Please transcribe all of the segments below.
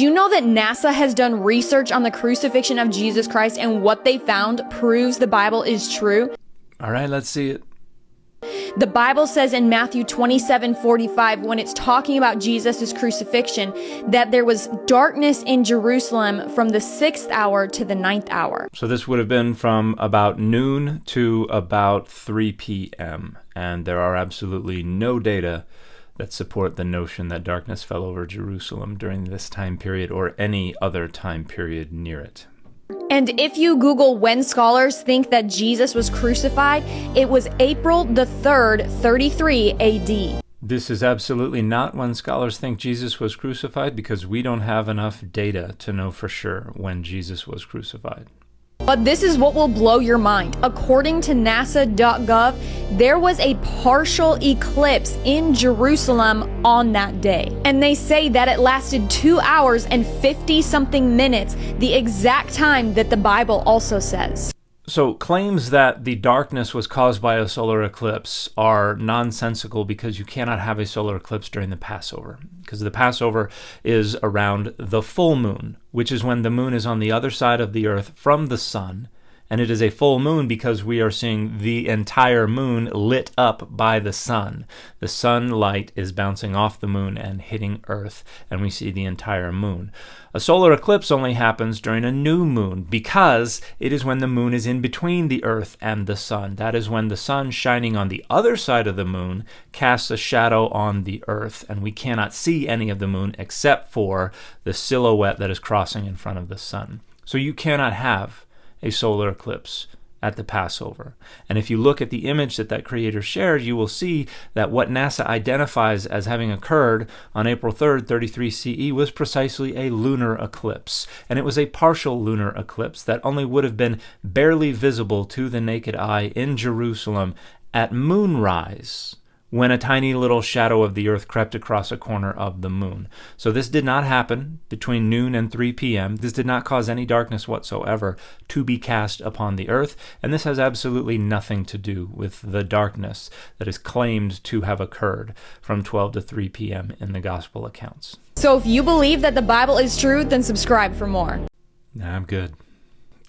you know that NASA has done research on the crucifixion of Jesus Christ, and what they found proves the Bible is true? All right, let's see it. The Bible says in Matthew 27:45, when it's talking about Jesus' crucifixion, that there was darkness in Jerusalem from the 6th hour to the 9th hour. So this would have been from about noon to about 3 p.m. And there are absolutely no data that support the notion that darkness fell over Jerusalem during this time period or any other time period near it. And if you Google when scholars think that Jesus was crucified, it was April the 3rd, 33 AD. This is absolutely not when scholars think Jesus was crucified, because we don't have enough data to know for sure when Jesus was crucified. But this is what will blow your mind. According to NASA.gov, there was a partial eclipse in Jerusalem on that day. And they say that it lasted 2 hours and 50-something minutes, the exact time that the Bible also says. So claims that the darkness was caused by a solar eclipse are nonsensical, because you cannot have a solar eclipse during the Passover, because the Passover is around the full moon, which is when the moon is on the other side of the earth from the sun. And it is a full moon because we are seeing the entire moon lit up by the sun. The sunlight is bouncing off the moon and hitting Earth, and we see the entire moon. A solar eclipse only happens during a new moon, because it is when the moon is in between the Earth and the sun. That is when the sun shining on the other side of the moon casts a shadow on the Earth, and we cannot see any of the moon except for the silhouette that is crossing in front of the sun. So you cannot have a solar eclipse at the Passover. And if you look at the image that creator shared, you will see that what NASA identifies as having occurred on April 3rd, 33 CE was precisely a lunar eclipse. And it was a partial lunar eclipse that only would have been barely visible to the naked eye in Jerusalem at moonrise, when a tiny little shadow of the earth crept across a corner of the moon. So this did not happen between noon and 3 p.m. This did not cause any darkness whatsoever to be cast upon the earth, and this has absolutely nothing to do with the darkness that is claimed to have occurred from 12 to 3 p.m. in the gospel accounts. So if you believe that the Bible is true, then subscribe for more. Nah, I'm good.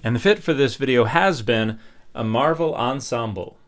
And the fit for this video has been a Marvel ensemble.